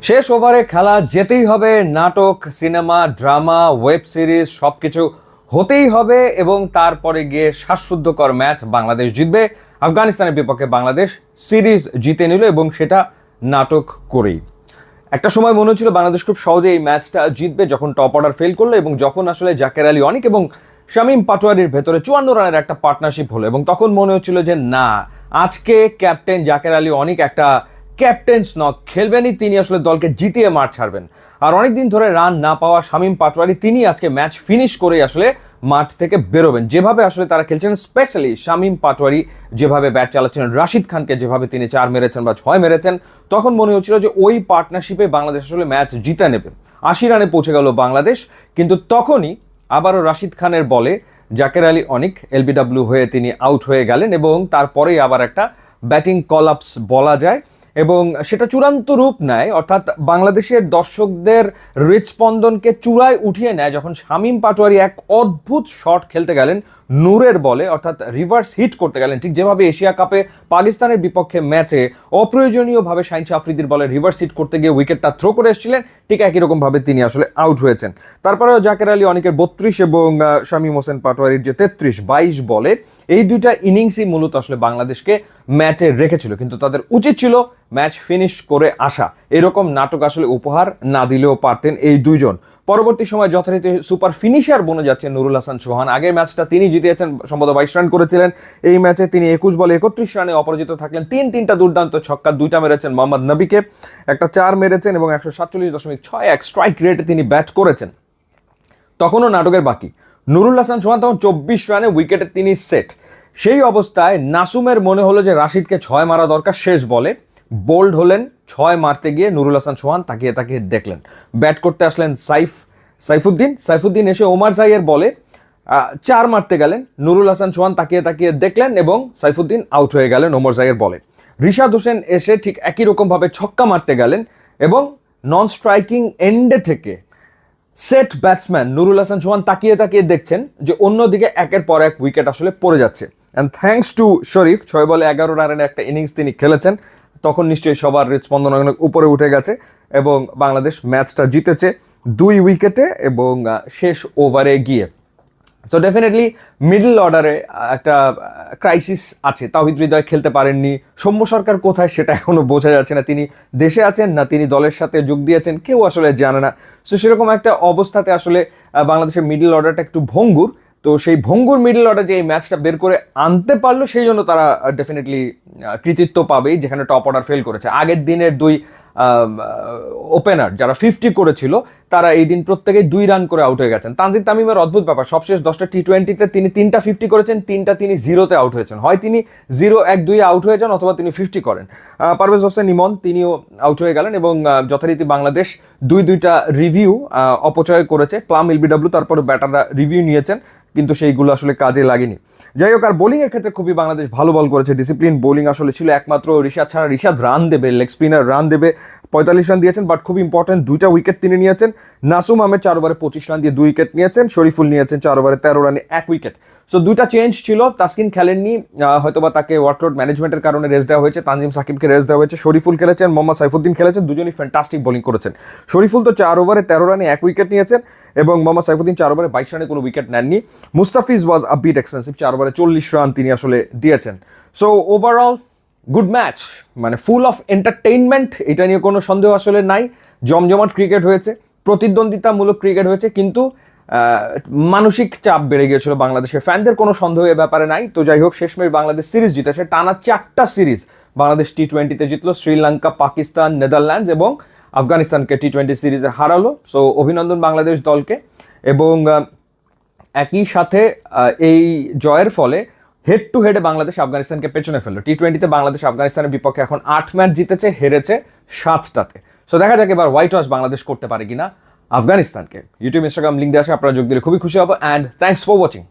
শেষ ওভারে খেলা যেতেই হবে, নাটক, সিনেমা, ড্রামা, ওয়েব সিরিজ সবকিছু হতেই হবে এবং তারপরে গিয়ে শ্বাসরুদ্ধকর ম্যাচ বাংলাদেশ জিতবে। আফগানিস্তানের বিপক্ষে বাংলাদেশ সিরিজ জিতে নিল এবং সেটা নাটক করেই। একটা সময় মনে হচ্ছিল বাংলাদেশ খুব সহজে এই ম্যাচটা জিতবে যখন টপ অর্ডার ফেল করলো এবং যখন আসলে জাকের আলী অনিক এবং শামীম পাটোয়ারির ভেতরে 54 রানের একটা পার্টনারশিপ হলো এবং তখন মনে হচ্ছিল যে না, আজকে ক্যাপ্টেন জাকের আলী অনিক একটা ক্যাপ্টেন্স নক খেলবেনই, তিনি আসলে দলকে জিতিয়ে মাঠ ছাড়বেন। আর অনেকদিন ধরে রান না পাওয়া শামীম পাটোয়ারি তিনি আজকে ম্যাচ ফিনিশ করে আসলে মাঠ থেকে বেরোবেন। যেভাবে আসলে তারা খেলছেন, স্পেশালি শামীম পাটোয়ারি যেভাবে ব্যাট চালাচ্ছেন, রাশিদ খানকে যেভাবে তিনি 4 মেরেছেন বা 6 মেরেছেন, তখন মনে হচ্ছিল যে ওই পার্টনারশিপে বাংলাদেশ আসলে ম্যাচ জিতে নেবে। 80 রানে পৌঁছে গেল বাংলাদেশ, কিন্তু তখনই আবারও রাশিদ খানের বলে জাকের আলী অনিক এলবিডব্লিউ হয়ে তিনি আউট হয়ে গেলেন এবং তারপরেই আবার একটা ব্যাটিং কলাপস বলা যায় এবং সেটা চূড়ান্ত রূপ নেয়, অর্থাৎ বাংলাদেশের দর্শকদের হৃদস্পন্দনকে চূড়ায় উঠিয়ে নেয় যখন শামীম পাটোয়ারি এক অদ্ভুত শট খেলতে গেলেন নূরের বলে, অর্থাৎ রিভার্স হিট করতে গেলেন। ঠিক যেভাবে এশিয়া কাপে পাকিস্তানের বিপক্ষে ম্যাচে অপ্রয়োজনীয়ভাবে শাহিন আফ্রিদির বলে রিভার্স হিট করতে গিয়ে উইকেটটা থ্রো করে এসেছিলেন, ঠিক একই রকমভাবে তিনি আসলে আউট হয়েছেন। তারপরেও জাকের আলী অনিকের 32 এবং শামীম হোসেন পাটোয়ারির যে 33-22 বলে, এই দুইটা ইনিংসই মূলত আসলে বাংলাদেশকে ম্যাচে রেখেছিল, কিন্তু তাদের উচিত ছিল ম্যাচ ফিনিশ করে আসা। এরকম নাটক আসলে উপহার না দিলেও পারতেন এই দুইজন। পরবর্তী সময় যথারীতি সুপার ফিনিশার বনে যাচ্ছে নুরুল হাসান সোহান। আগের ম্যাচটা তিনি জিতিয়েছেন, সম্ভবত 22 রান করেছিলেন। এই ম্যাচে তিনি 21 বলে 31 রানে অপরাজিত থাকলেন। তিনটা দুর্দান্ত ছক্কা, 2টা মেরেছেন মোহাম্মদ নবীকে, একটা 4 মেরেছেন এবং 147.61 স্ট্রাইক রেটে তিনি ব্যাট করেছেন। তখনও নাটকের বাকি। নুরুল হাসান সোহান তখন 24 রানে উইকেটে তিনি সেট। সেই অবস্থায় নাসুমের মনে হলো যে রাশিদকে 6 মারা দরকার। শেষ বলে বোল্ড হলেন, 6 মারতে গিয়ে নুরুল হাসান সোহান তাকিয়ে তাকিয়ে দেখলেন। ব্যাট করতে আসলেন সাইফুদ্দিন এসে ওমার জাইয়ের বলে 4 মারতে গেলেন। নুরুল হাসান সোহান তাকিয়ে তাকিয়ে দেখলেন এবং সাইফুদ্দিন আউট হয়ে গেলেন ওমর জাইয়ের বলে। রিশাদ হোসেন এসে ঠিক একই রকমভাবে ছক্কা মারতে গেলেন এবং নন স্ট্রাইকিং এন্ডে থেকে সেট ব্যাটসম্যান নুরুল হাসান সোহান তাকিয়ে তাকিয়ে দেখছেন যে অন্যদিকে একের পর এক উইকেট আসলে পড়ে যাচ্ছে। অ্যান্ড থ্যাঙ্কস টু শরীফ, 6 বলে 11 রানের একটা ইনিংস তিনি খেলেছেন। তখন নিশ্চয়ই সবার হৃদস্পন্দন অনেক উপরে উঠে গেছে এবং বাংলাদেশ ম্যাচটা জিতেছে 2 উইকেটে এবং শেষ ওভারে গিয়ে। সো ডেফিনেটলি মিডল অর্ডারে একটা ক্রাইসিস আছে। তাওহিদ হৃদয় খেলতে পারেননি। সৌম্য সরকার কোথায় সেটা এখনো বোঝা যাচ্ছে না, তিনি দেশে আছেন না তিনি দলের সাথে যোগ দিয়েছেন কেউ আসলে জানে না। সো সেরকম একটা অবস্থাতে আসলে বাংলাদেশের মিডল অর্ডারটা একটু ভঙ্গুর। তো সেই ভঙ্গুর মিডল অর্ডার যে এই ম্যাচটা বের করে আনতে পারলো, সেই জন্য তারা ডেফিনেটলি কৃতিত্ব পাবেই, যেখানে টপ অর্ডার ফেল করেছে। আগের দিনের 2 ওপেনার যারা 50 করেছিল তারা এই দিন প্রত্যেকেই 2 রান করে আউট হয়ে গেছেন। তানজিদ তামিমের অদ্ভুত ব্যাপার, সবশেষ 10টা টি20তে তিনি 3টা 50 করেছেন, 3টা তিনি 0-তে আউট হয়েছেন। হয় তিনি 0-1-2 আউট হয়ে যান অথবা তিনি 50 করেন। পারভেজ হোসেন ইমন তিনিও আউট হয়ে গেলেন এবং যথারীতি বাংলাদেশ 2টা রিভিউ অপচয় করেছে। প্লাম এলবিডব্লিউ, তারপরে ব্যাটাররা রিভিউ নিয়েছেন কিন্তু সেইগুলো আসলে কাজে লাগেনি। যাই হোক, আর বোলিংয়ের ক্ষেত্রে খুবই বাংলাদেশ ভালো বল করেছে। ডিসিপ্লিন বোলিং আসলে ছিল একমাত্র রিশাদ ছাড়া। রিশাদ রান দেবে, লেগ স্পিনার রান দেবে, 45 রান দিয়েছেন, বাট খুব ইম্পর্টেন্ট 2টা উইকেট তিনি নিয়েছেন। নাসুম আহমেদ 4 ওভারে 25 রান দিয়ে 2 উইকেট নিয়েছেন। শরীফুল নিয়েছেন 4 ওভারে 13 রানে 1 উইকেট। সো 2টা চেঞ্জ ছিল। তাসকিন খেলেননি, হয়তোবা তাকে ওয়ার্কলোড ম্যানেজমেন্টের কারণে রেস্ট দেওয়া হয়েছে। তানজিম সাকিবকে রেস্ট দেওয়া হয়েছে। শরীফুল খেলেছেন, মোহাম্মদ সাইফুদ্দিন খেলেছেন, দুজনই ফ্যান্টাস্টিক বোলিং করেছেন। শরীফুল তো 4 ওভারে 13 রানে 1 উইকেট নিয়েছেন এবং মোহাম্মদ সাইফুদ্দিন 4 ওভারে 22 রানে কোনো উইকেট নেননি। মুস্তাফিজ ওয়াজ আ বিট এক্সপেন্সিভ, 4 ওভারে 40 রান তিনি আসলে দিয়েছেন। সো ওভারঅল গুড ম্যাচ, মানে ফুল অফ এন্টারটেইনমেন্ট, এটা নিয়ে কোনো সন্দেহ আসলে নাই। জমজমাট ক্রিকেট হয়েছে, প্রতিদ্বন্দ্বিতামূলক ক্রিকেট হয়েছে, কিন্তু মানসিক চাপ বেড়ে গিয়েছিল বাংলাদেশের ফ্যানদের, কোনো সন্দেহ এ ব্যাপারে নাই। তো যাই হোক, শেষমেশ বাংলাদেশ সিরিজ জিতেছে। টানা 4টা সিরিজ বাংলাদেশ টি20তে জিতলো। শ্রীলঙ্কা, পাকিস্তান, নেদারল্যান্ডস এবং আফগানিস্তানকে টি20 সিরিজে হারালো। সো অভিনন্দন বাংলাদেশ দলকে। এবং একই সাথে এই জয়ের ফলে হেড টু হেডে বাংলাদেশ আফগানিস্তানকে পেছনে ফেললো। টি20তে বাংলাদেশ আফগানিস্তানের বিপক্ষে এখন 8 ম্যাচ জিতেছে, হেরেছে 7টাতে। সো দেখা যাক এবার হোয়াইট ওয়াশ বাংলাদেশ করতে পারে কিনা আফগানিস্তানকে। ইউটিউব, ইনস্টাগ্রাম লিঙ্ক দিয়ে আসে, আপনারা যোগ দিলে খুবই খুশি হবো। And thanks for watching.